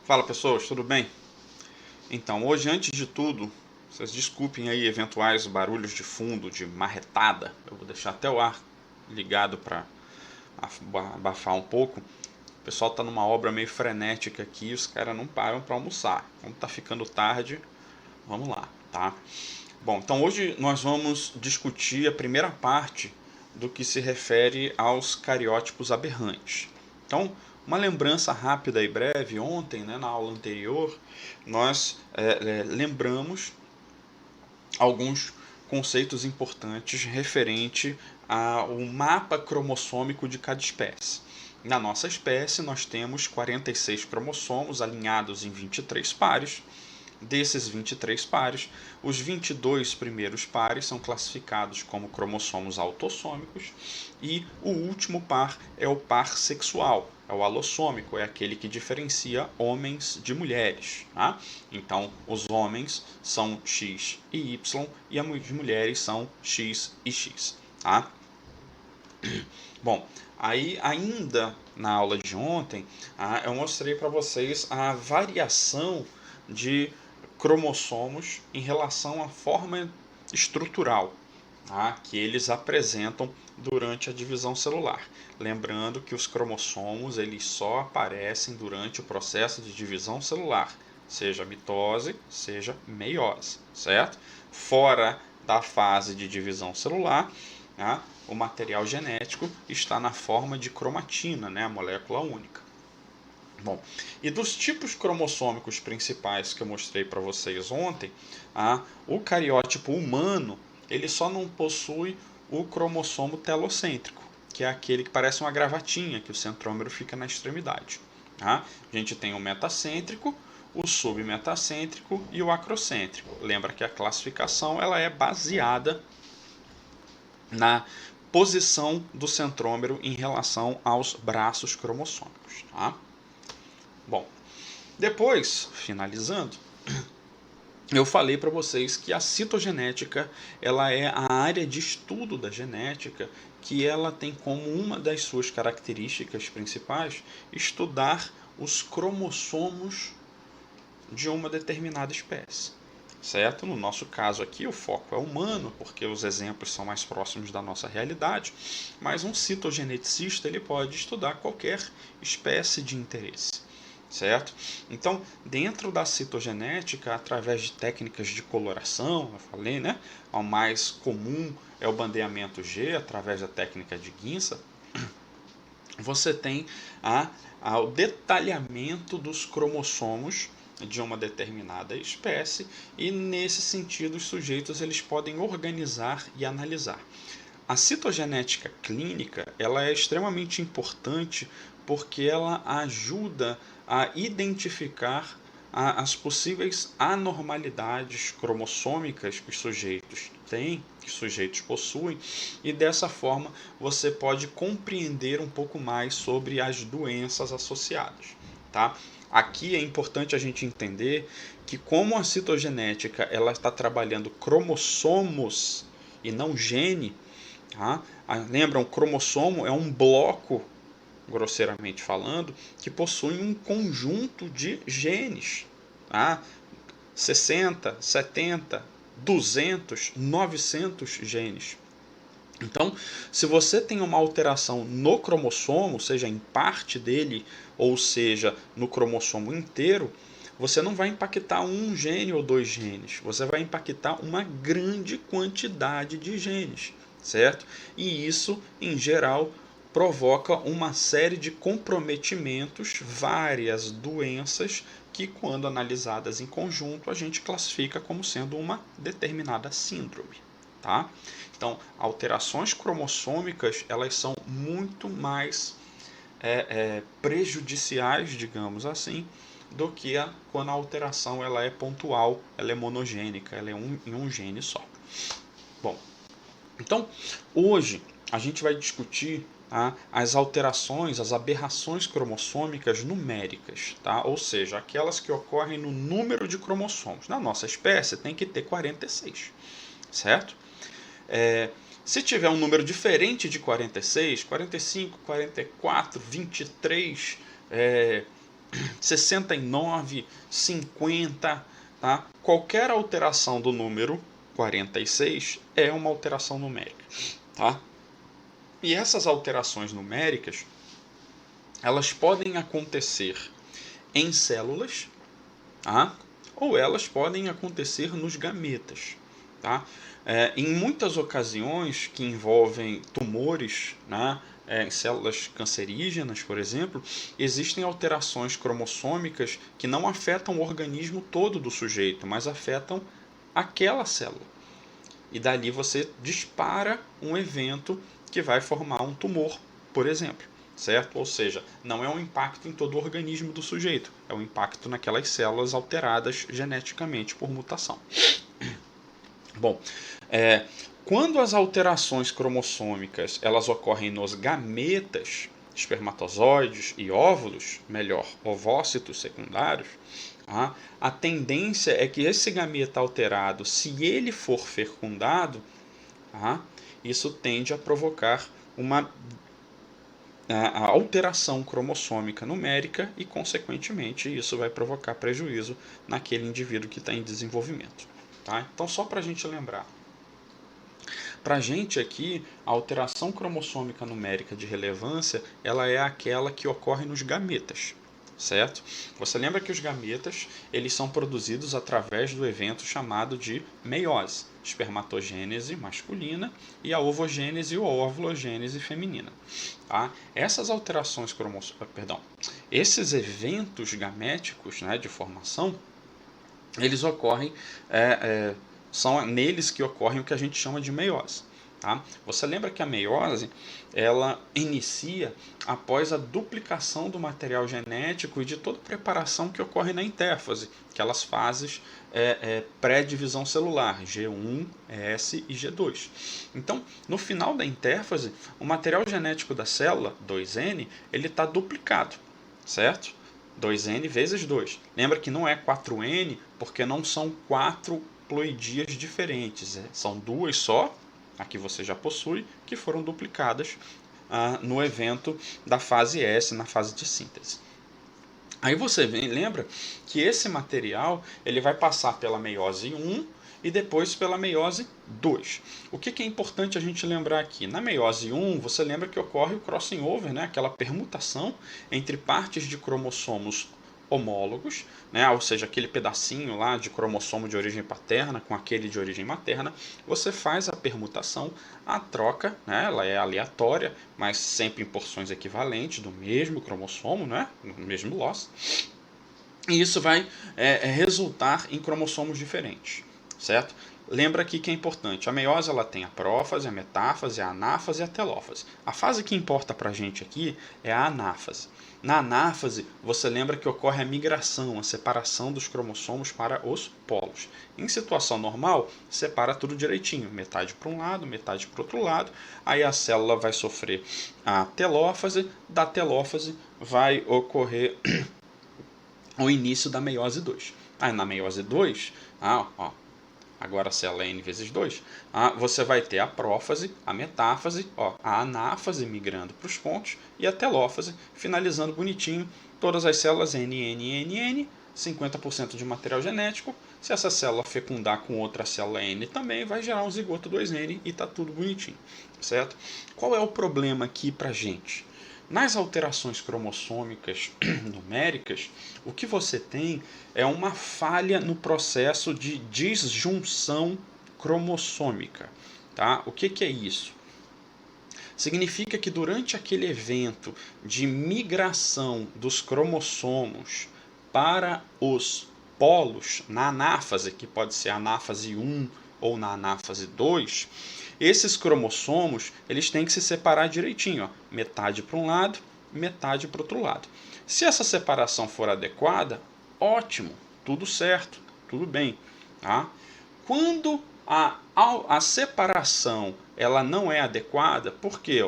Fala pessoas, tudo bem? Então, hoje antes de tudo, vocês desculpem aí eventuais barulhos de fundo, de marretada. Eu vou deixar até o ar ligado para abafar um pouco. O pessoal tá numa obra meio frenética aqui e os caras não param para almoçar. Como tá ficando tarde, vamos lá, tá? Bom, então hoje nós vamos discutir a primeira parte do que se refere aos cariótipos aberrantes. Então, uma lembrança rápida e breve, ontem, né, na aula anterior, nós lembramos alguns conceitos importantes referente ao mapa cromossômico de cada espécie. Na nossa espécie, nós temos 46 cromossomos alinhados em 23 pares. Desses 23 pares, os 22 primeiros pares são classificados como cromossomos autossômicos e o último par é o par sexual, é o alossômico, é aquele que diferencia homens de mulheres. Tá? Então, os homens são X e Y e as mulheres são X e X. Tá? Bom, aí ainda na aula de ontem, eu mostrei para vocês a variação de cromossomos em relação à forma estrutural, tá, que eles apresentam durante a divisão celular. Lembrando que os cromossomos eles só aparecem durante o processo de divisão celular, seja mitose, seja meiose, certo? Fora da fase de divisão celular, tá, o material genético está na forma de cromatina, né, a molécula única. Bom, e dos tipos cromossômicos principais que eu mostrei para vocês ontem, o cariótipo humano ele só não possui o cromossomo telocêntrico, que é aquele que parece uma gravatinha, que o centrômero fica na extremidade. A gente tem o metacêntrico, o submetacêntrico e o acrocêntrico. Lembra que a classificação ela é baseada na posição do centrômero em relação aos braços cromossômicos. Tá? Bom, depois, finalizando, eu falei para vocês que a citogenética ela é a área de estudo da genética que ela tem como uma das suas características principais estudar os cromossomos de uma determinada espécie. Certo? No nosso caso aqui o foco é humano, porque os exemplos são mais próximos da nossa realidade, mas um citogeneticista ele pode estudar qualquer espécie de interesse. Certo? Então, dentro da citogenética, através de técnicas de coloração, eu falei, né? O mais comum é o bandeamento G, através da técnica de Ginsa, você tem o detalhamento dos cromossomos de uma determinada espécie e, nesse sentido, os sujeitos eles podem organizar e analisar. A citogenética clínica ela é extremamente importante porque ela ajuda a identificar as possíveis anormalidades cromossômicas que os sujeitos têm, que os sujeitos possuem, e dessa forma você pode compreender um pouco mais sobre as doenças associadas. Tá? Aqui é importante a gente entender que como a citogenética ela está trabalhando cromossomos e não gene, tá? Lembram, cromossomo é um bloco, grosseiramente falando, que possui um conjunto de genes. Tá? 60, 70, 200, 900 genes. Então, se você tem uma alteração no cromossomo, seja em parte dele, ou seja, no cromossomo inteiro, você não vai impactar um gene ou dois genes, você vai impactar uma grande quantidade de genes, certo? E isso, em geral, provoca uma série de comprometimentos, várias doenças que, quando analisadas em conjunto, a gente classifica como sendo uma determinada síndrome. Tá? Então, alterações cromossômicas elas são muito mais prejudiciais, digamos assim, do que quando a alteração ela é pontual, ela é monogênica, ela é em um gene só. Bom, então hoje a gente vai discutir as alterações, as aberrações cromossômicas numéricas, tá? Ou seja, aquelas que ocorrem no número de cromossomos. Na nossa espécie tem que ter 46, certo? Se tiver um número diferente de 46, 45, 44, 23, 69, 50, tá? Qualquer alteração do número 46 é uma alteração numérica, tá? E essas alterações numéricas, elas podem acontecer em células, tá? Ou elas podem acontecer nos gametas, tá? Em muitas ocasiões que envolvem tumores, né, em células cancerígenas, por exemplo, existem alterações cromossômicas que não afetam o organismo todo do sujeito, mas afetam aquela célula. E dali você dispara um evento que vai formar um tumor, por exemplo, certo? Ou seja, não é um impacto em todo o organismo do sujeito, é um impacto naquelas células alteradas geneticamente por mutação. Bom, quando as alterações cromossômicas elas ocorrem nos gametas, espermatozoides e óvulos, melhor, ovócitos secundários, a tendência é que esse gameta alterado, se ele for fecundado, isso tende a provocar uma a alteração cromossômica numérica e, consequentemente, isso vai provocar prejuízo naquele indivíduo que está em desenvolvimento. Tá? Então, só para a gente lembrar. Para a gente aqui, a alteração cromossômica numérica de relevância, ela é aquela que ocorre nos gametas, certo? Você lembra que os gametas, eles são produzidos através do evento chamado de meiose, espermatogênese masculina e a ovogênese ou ovulogênese feminina. Tá? Essas alterações esses eventos gaméticos, né, de formação, eles ocorrem, são neles que ocorrem o que a gente chama de meiose. Tá? Você lembra que a meiose ela inicia após a duplicação do material genético e de toda a preparação que ocorre na intérfase, aquelas fases pré-divisão celular, G1, S e G2. Então, no final da intérfase, o material genético da célula, 2N, ele está duplicado, certo? 2N vezes 2. Lembra que não é 4N, porque não são 4 ploidias diferentes, são duas só, aqui você já possui, que foram duplicadas no evento da fase S, na fase de síntese. Aí você lembra que esse material ele vai passar pela meiose 1 e depois pela meiose 2. O que é importante a gente lembrar aqui? Na meiose 1, você lembra que ocorre o crossing over, né? Aquela permutação entre partes de cromossomos homólogos, né? Ou seja, aquele pedacinho lá de cromossomo de origem paterna com aquele de origem materna, você faz a permutação, a troca, né? Ela é aleatória, mas sempre em porções equivalentes do mesmo cromossomo, né? No mesmo loss, e isso vai resultar em cromossomos diferentes, certo? Lembra aqui que é importante, a meiose ela tem a prófase, a metáfase, a anáfase e a telófase. A fase que importa para a gente aqui é a anáfase. Na anáfase, você lembra que ocorre a migração, a separação dos cromossomos para os polos. Em situação normal, separa tudo direitinho, metade para um lado, metade para o outro lado. Aí a célula vai sofrer a telófase, da telófase vai ocorrer o início da meiose 2. Aí na meiose 2, agora a célula é N vezes 2, você vai ter a prófase, a metáfase, a anáfase migrando para os pontos e a telófase finalizando bonitinho, todas as células N, 50% de material genético. Se essa célula fecundar com outra célula N também, vai gerar um zigoto 2N e está tudo bonitinho, certo? Qual é o problema aqui para a gente? Nas alterações cromossômicas numéricas, o que você tem é uma falha no processo de disjunção cromossômica. Tá? O que é isso? Significa que durante aquele evento de migração dos cromossomos para os polos, na anáfase, que pode ser a anáfase 1 ou na anáfase 2, esses cromossomos eles têm que se separar direitinho, metade para um lado, metade para o outro lado. Se essa separação for adequada, ótimo, tudo certo, tudo bem. Tá? Quando a separação ela não é adequada, porque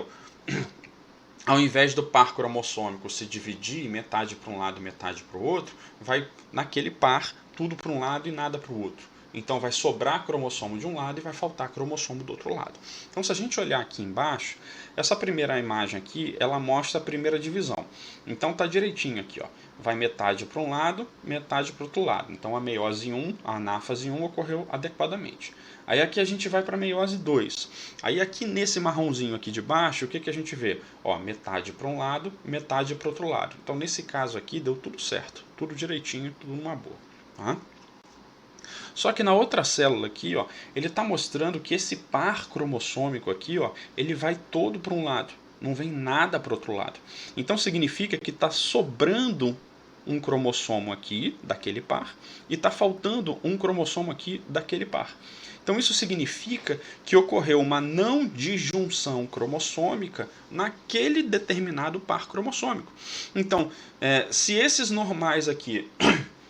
ao invés do par cromossômico se dividir, metade para um lado, metade para o outro, vai naquele par tudo para um lado e nada para o outro. Então vai sobrar cromossomo de um lado e vai faltar cromossomo do outro lado. Então se a gente olhar aqui embaixo, essa primeira imagem aqui, ela mostra a primeira divisão. Então tá direitinho aqui, ó. Vai metade para um lado, metade para o outro lado. Então a meiose 1, a anáfase 1 ocorreu adequadamente. Aí aqui a gente vai para a meiose 2. Aí aqui nesse marronzinho aqui de baixo, o que a gente vê? Ó, metade para um lado, metade para o outro lado. Então nesse caso aqui deu tudo certo, tudo direitinho, tudo numa boa. Tá? Só que na outra célula aqui, ó, ele está mostrando que esse par cromossômico aqui, ó, ele vai todo para um lado, não vem nada para o outro lado. Então significa que está sobrando um cromossomo aqui daquele par e está faltando um cromossomo aqui daquele par. Então isso significa que ocorreu uma não disjunção cromossômica naquele determinado par cromossômico. Então, se esses normais aqui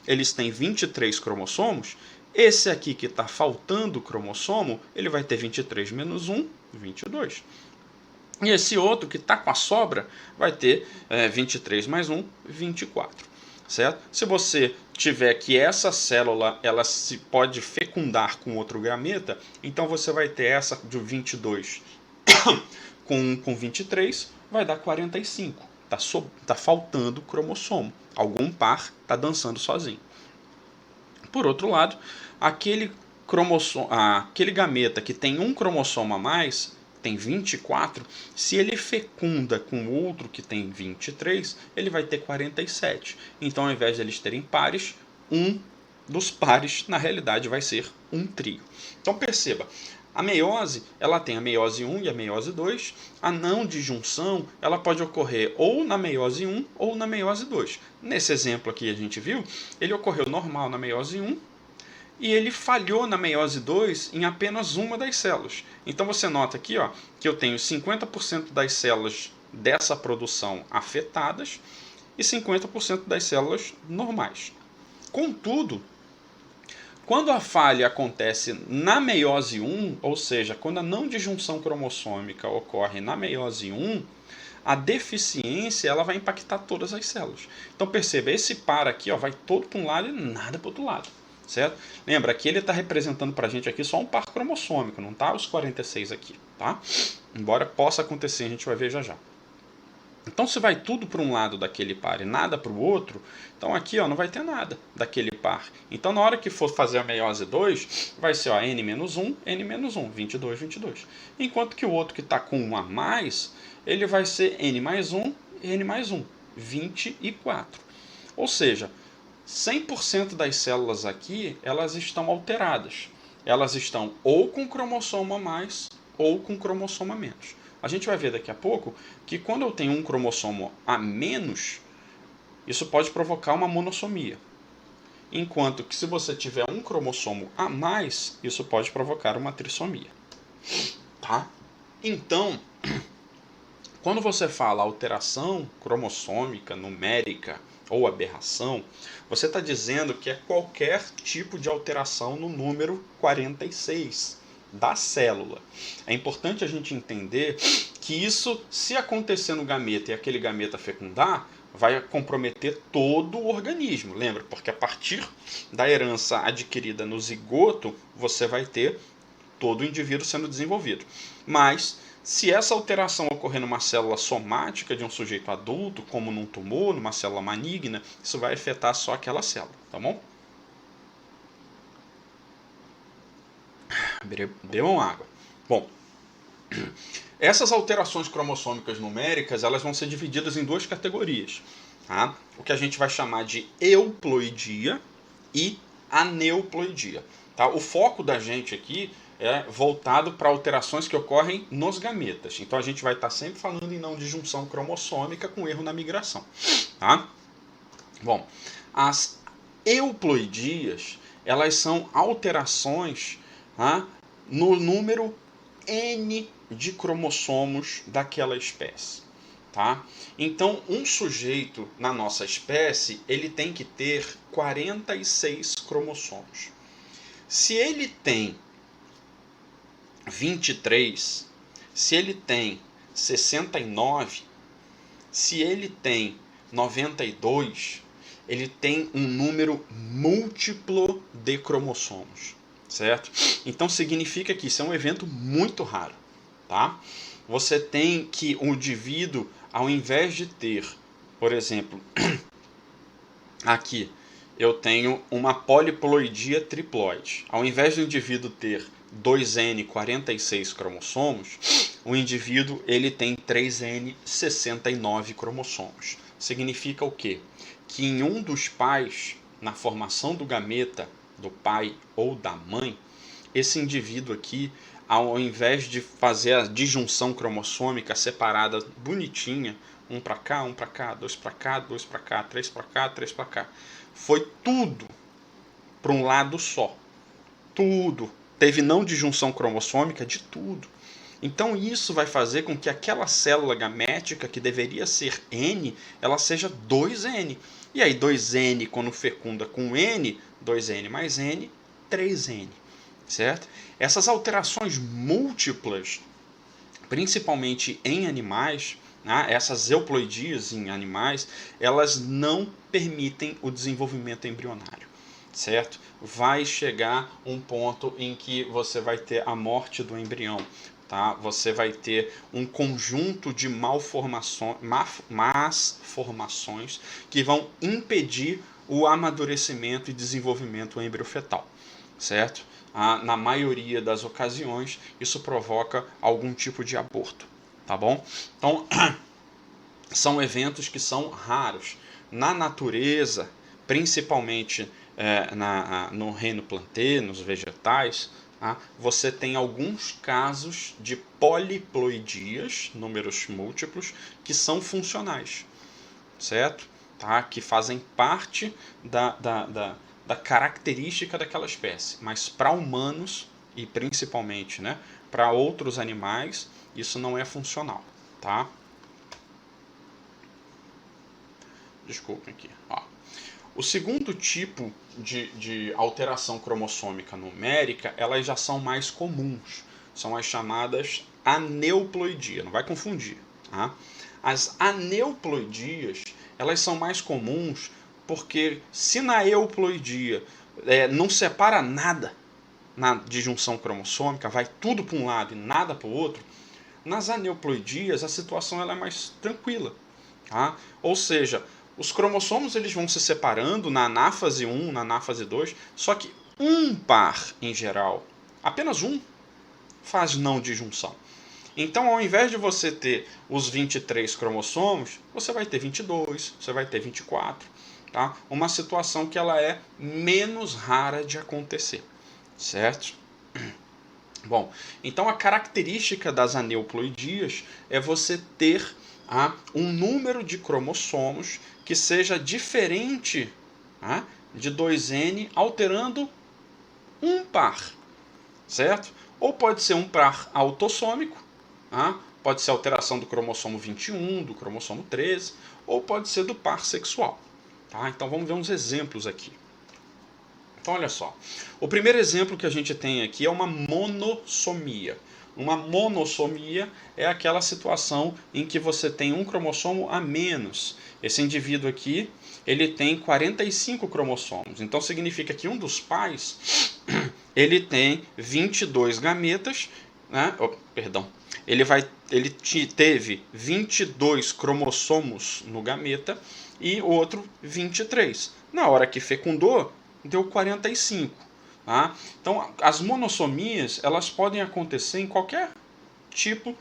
eles têm 23 cromossomos, esse aqui que está faltando cromossomo, ele vai ter 23 menos 1, 22. E esse outro que está com a sobra vai ter 23 mais 1, 24. Certo? Se você tiver que essa célula ela se pode fecundar com outro gameta, então você vai ter essa de 22 com 23, vai dar 45. Tá faltando cromossomo. Algum par está dançando sozinho. Por outro lado, aquele gameta que tem um cromossomo a mais, tem 24, se ele fecunda com outro que tem 23, ele vai ter 47. Então, ao invés de eles terem pares, um dos pares, na realidade, vai ser um trio. Então, perceba, a meiose, ela tem a meiose 1 e a meiose 2. A não disjunção, ela pode ocorrer ou na meiose 1 ou na meiose 2. Nesse exemplo aqui a gente viu, ele ocorreu normal na meiose 1, e ele falhou na meiose 2 em apenas uma das células. Então você nota aqui, ó, que eu tenho 50% das células dessa produção afetadas e 50% das células normais. Contudo, quando a falha acontece na meiose 1, ou seja, quando a não disjunção cromossômica ocorre na meiose 1, a deficiência ela vai impactar todas as células. Então perceba, esse par aqui ó, vai todo para um lado e nada para o outro lado. Certo? Lembra que ele está representando para a gente aqui só um par cromossômico, não tá os 46 aqui, tá? Embora possa acontecer, a gente vai ver já já. Então se vai tudo para um lado daquele par e nada para o outro, então aqui ó, não vai ter nada daquele par. Então na hora que for fazer a meiose 2, vai ser ó, n-1, n-1, 22, 22. Enquanto que o outro que está com 1 a mais, ele vai ser n mais 1, n mais 1, 24. Ou seja, 100% das células aqui, elas estão alteradas. Elas estão ou com cromossomo a mais ou com cromossomo a menos. A gente vai ver daqui a pouco que quando eu tenho um cromossomo a menos, isso pode provocar uma monossomia. Enquanto que se você tiver um cromossomo a mais, isso pode provocar uma trissomia. Tá? Então, quando você fala alteração cromossômica, numérica ou aberração, você está dizendo que é qualquer tipo de alteração no número 46 da célula. É importante a gente entender que isso, se acontecer no gameta e aquele gameta fecundar, vai comprometer todo o organismo. Lembra? Porque a partir da herança adquirida no zigoto, você vai ter todo o indivíduo sendo desenvolvido. Mas se essa alteração ocorrer numa célula somática de um sujeito adulto, como num tumor, numa célula maligna, isso vai afetar só aquela célula, tá bom? Bebam água. Bom, essas alterações cromossômicas numéricas, elas vão ser divididas em duas categorias. Tá? O que a gente vai chamar de euploidia e aneuploidia. Tá? O foco da gente aqui é voltado para alterações que ocorrem nos gametas. Então a gente vai estar sempre falando em não disjunção cromossômica com erro na migração. Tá? Bom, as euploidias, elas são alterações, tá, no número N de cromossomos daquela espécie. Tá? Então, um sujeito na nossa espécie, ele tem que ter 46 cromossomos. Se ele tem 23, se ele tem 69, se ele tem 92, ele tem um número múltiplo de cromossomos. certo? Então significa que isso é um evento muito raro, tá? Você tem que o indivíduo, ao invés de ter, por exemplo, aqui eu tenho uma poliploidia triploide. Ao invés do indivíduo ter 2N 46 cromossomos, o indivíduo ele tem 3N 69 cromossomos. Significa o quê? Que em um dos pais, na formação do gameta do pai ou da mãe, esse indivíduo aqui, ao invés de fazer a disjunção cromossômica separada bonitinha, um para cá, dois para cá, dois para cá, três para cá, três para cá, foi tudo para um lado só. Tudo. Teve não disjunção cromossômica de tudo. Então isso vai fazer com que aquela célula gamética que deveria ser N, ela seja 2N. E aí 2N quando fecunda com N, 2N mais N, 3N. Certo? Essas alterações múltiplas, principalmente em animais, né, essas euploidias em animais, elas não permitem o desenvolvimento embrionário, certo? Vai chegar um ponto em que você vai ter a morte do embrião, tá? Você vai ter um conjunto de más formações que vão impedir o amadurecimento e desenvolvimento embriofetal, certo? Na maioria das ocasiões, isso provoca algum tipo de aborto, tá bom? Então, são eventos que são raros. Na natureza, principalmente no reino plantê, nos vegetais, você tem alguns casos de poliploidias, números múltiplos, que são funcionais, certo? Tá? Que fazem parte da característica daquela espécie. Mas para humanos, e principalmente, né, para outros animais, isso não é funcional. Tá? Desculpem aqui. Ó. O segundo tipo de alteração cromossômica numérica, elas já são mais comuns. São as chamadas aneuploidia. Não vai confundir. Tá? As aneuploidias, elas são mais comuns porque se na euploidia não separa nada na disjunção cromossômica, vai tudo para um lado e nada para o outro, nas aneuploidias a situação ela é mais tranquila. Tá? Ou seja, os cromossomos eles vão se separando na anáfase 1, na anáfase 2, só que um par em geral, apenas um, faz não disjunção. Então, ao invés de você ter os 23 cromossomos, você vai ter 22, você vai ter 24. Tá? Uma situação que ela é menos rara de acontecer. Certo? Bom, então a característica das aneuploidias é você ter um número de cromossomos que seja diferente de 2N, alterando um par. Certo? Ou pode ser um par autossômico, pode ser alteração do cromossomo 21, do cromossomo 13, ou pode ser do par sexual. Tá? Então vamos ver uns exemplos aqui. Então olha só, o primeiro exemplo que a gente tem aqui é uma monossomia. Uma monossomia é aquela situação em que você tem um cromossomo a menos. Esse indivíduo aqui, ele tem 45 cromossomos. Então significa que um dos pais, ele tem 22 gametas, né? Ele teve 22 cromossomos no gameta e o outro 23. Na hora que fecundou, deu 45. Tá? Então, as monossomias elas podem acontecer em qualquer tipo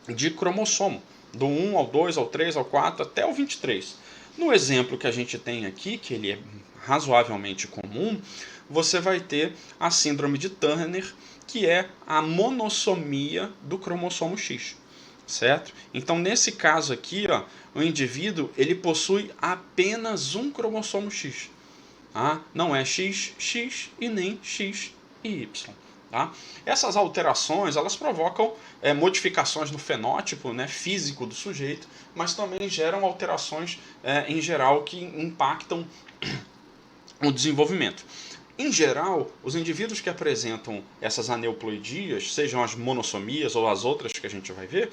de cromossomo, do 1 ao 2, ao 3, ao 4, até o 23. No exemplo que a gente tem aqui, que ele é razoavelmente comum, você vai ter a síndrome de Turner, que é a monossomia do cromossomo X. Certo? Então, nesse caso aqui, o indivíduo ele possui apenas um cromossomo X. Não é XX e nem X e Y. Tá? Essas alterações elas provocam modificações no fenótipo, né, físico do sujeito, mas também geram alterações em geral que impactam o desenvolvimento. Em geral, os indivíduos que apresentam essas aneuploidias, sejam as monossomias ou as outras que a gente vai ver,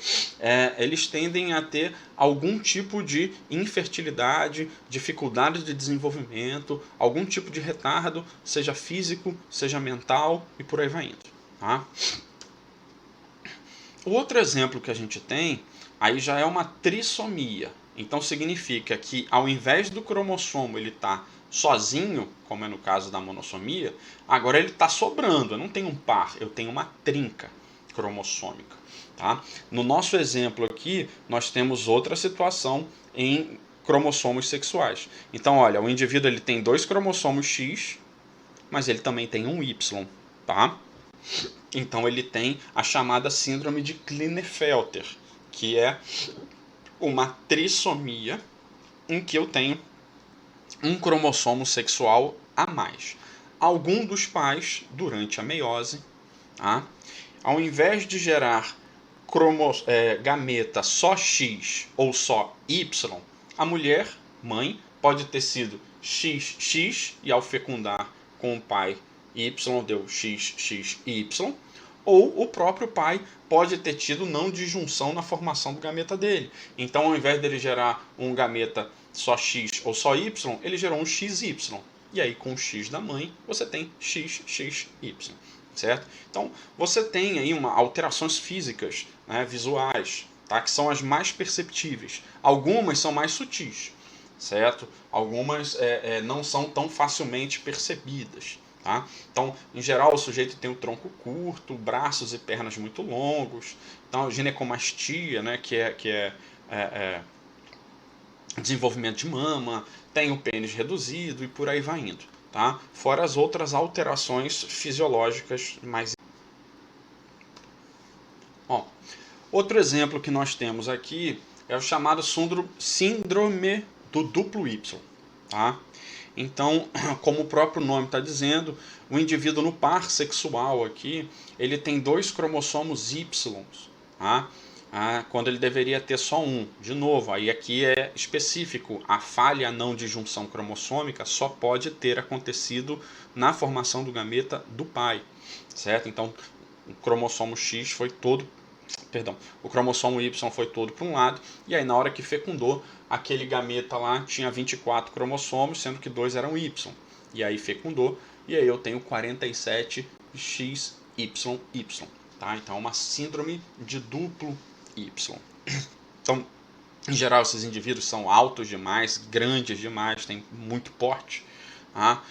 eles tendem a ter algum tipo de infertilidade, dificuldade de desenvolvimento, algum tipo de retardo, seja físico, seja mental e por aí vai indo. Tá? O outro exemplo que a gente tem, aí já é uma trissomia. Então significa que ao invés do cromossomo ele estar sozinho, como é no caso da monossomia, agora ele está sobrando. Eu não tenho um par, eu tenho uma trinca cromossômica. Tá? No nosso exemplo aqui, nós temos outra situação em cromossomos sexuais. Então, olha, o indivíduo ele tem 2 cromossomos X, mas ele também tem um Y. Tá? Então ele tem a chamada síndrome de Klinefelter, que é uma trissomia em que eu tenho um cromossomo sexual a mais. Algum dos pais, durante a meiose, tá? Ao invés de gerar gameta só X ou só Y, a mulher, mãe, pode ter sido XX e ao fecundar com o pai Y deu XXY, ou o próprio pai pode ter tido não disjunção na formação do gameta dele. Então, ao invés dele gerar um gameta só X ou só Y, ele gerou um XY. E aí, com o X da mãe, você tem XXY. Certo? Então, você tem aí alterações físicas, né, visuais, tá, que são as mais perceptíveis. Algumas são mais sutis, certo? Algumas não são tão facilmente percebidas. Tá? Então, em geral, o sujeito tem o tronco curto, braços e pernas muito longos. Então, ginecomastia, né, que é desenvolvimento de mama, tem o pênis reduzido e por aí vai indo. Tá? Fora as outras alterações fisiológicas mais. Ó, outro exemplo que nós temos aqui é o chamado síndrome do duplo Y. Tá? Então, como o próprio nome está dizendo, o indivíduo no par sexual aqui, ele tem 2 cromossomos Y, tá? Quando ele deveria ter só um. De novo, aí aqui é específico, a falha não de junção cromossômica só pode ter acontecido na formação do gameta do pai, certo? Então, o cromossomo X foi todo, perdão, o cromossomo Y foi todo para um lado, e aí na hora que fecundou, aquele gameta lá tinha 24 cromossomos, sendo que 2 eram Y. E aí fecundou, e aí eu tenho 47XYY. Tá? Então é uma síndrome de duplo Y. Então, em geral, esses indivíduos são altos demais, grandes demais, têm muito porte. Tá?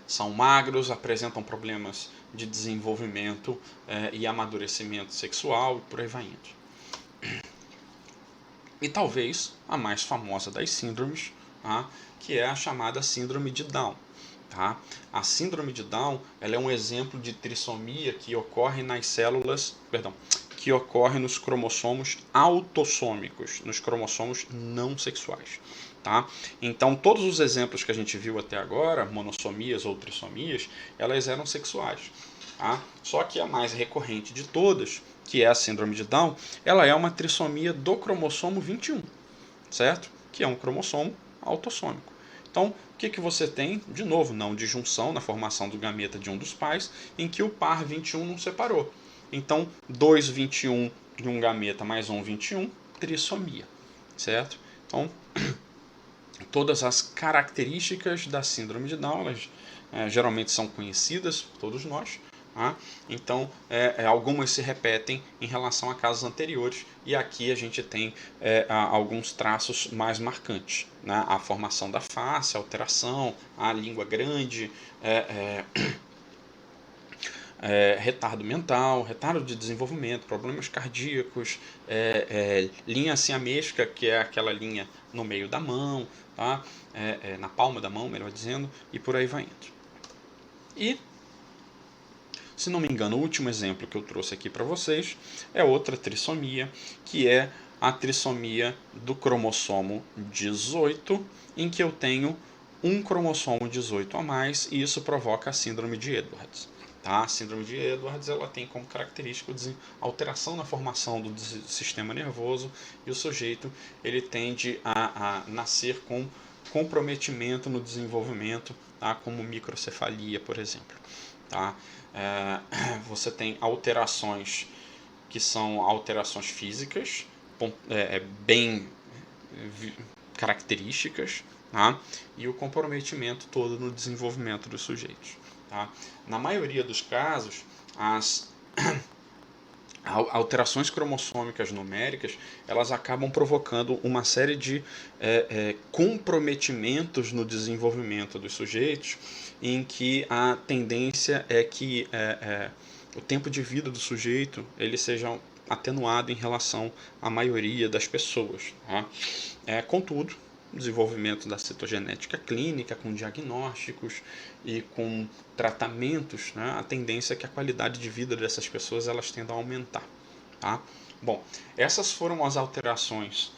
São magros, apresentam problemas de desenvolvimento e amadurecimento sexual e por aí vai indo. E talvez a mais famosa das síndromes, tá? Que é a chamada síndrome de Down. Tá? A síndrome de Down ela é um exemplo de trissomia que ocorre nas células, que ocorre nos cromossomos autossômicos, nos cromossomos não sexuais. Tá? Então, todos os exemplos que a gente viu até agora, monossomias ou trissomias, elas eram sexuais. Tá? Só que a mais recorrente de todas, que é a síndrome de Down, ela é uma trissomia do cromossomo 21, certo? Que é um cromossomo autossômico. Então, o que você tem? De novo, não disjunção na formação do gameta de um dos pais, em que o par 21 não separou. Então, 2 21 de um gameta mais um 21, trissomia, certo? Então, todas as características da síndrome de Down, elas geralmente são conhecidas por todos nós. Tá? Então, algumas se repetem em relação a casos anteriores, e aqui a gente tem alguns traços mais marcantes. Né? A formação da face, a alteração, a língua grande, retardo mental, retardo de desenvolvimento, problemas cardíacos, linha siamesca, que é aquela linha no meio da mão, tá? Na palma da mão, melhor dizendo, e por aí vai indo. E, se não me engano, o último exemplo que eu trouxe aqui para vocês é outra trissomia, que é a trissomia do cromossomo 18, em que eu tenho um cromossomo 18 a mais, e isso provoca a síndrome de Edwards. Tá? A síndrome de Edwards ela tem como característica alteração na formação do sistema nervoso, e o sujeito ele tende a nascer com comprometimento no desenvolvimento, tá? Como microcefalia, por exemplo. Tá? Você tem alterações que são alterações físicas, bem características, tá? E o comprometimento todo no desenvolvimento dos sujeitos. Tá? Na maioria dos casos, as alterações cromossômicas numéricas, elas acabam provocando uma série de comprometimentos no desenvolvimento dos sujeitos, em que a tendência é que o tempo de vida do sujeito ele seja atenuado em relação à maioria das pessoas. Tá? Contudo, o desenvolvimento da citogenética clínica, com diagnósticos e com tratamentos, né, a tendência é que a qualidade de vida dessas pessoas elas tendam a aumentar. Tá? Bom, essas foram as alterações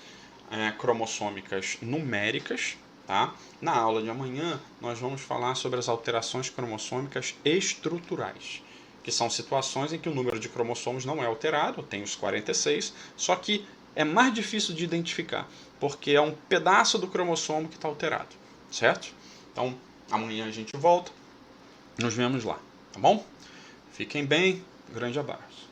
cromossômicas numéricas. Tá? Na aula de amanhã, nós vamos falar sobre as alterações cromossômicas estruturais, que são situações em que o número de cromossomos não é alterado, tem os 46, só que é mais difícil de identificar, porque é um pedaço do cromossomo que está alterado, certo? Então, amanhã a gente volta, nos vemos lá, tá bom? Fiquem bem, grande abraço.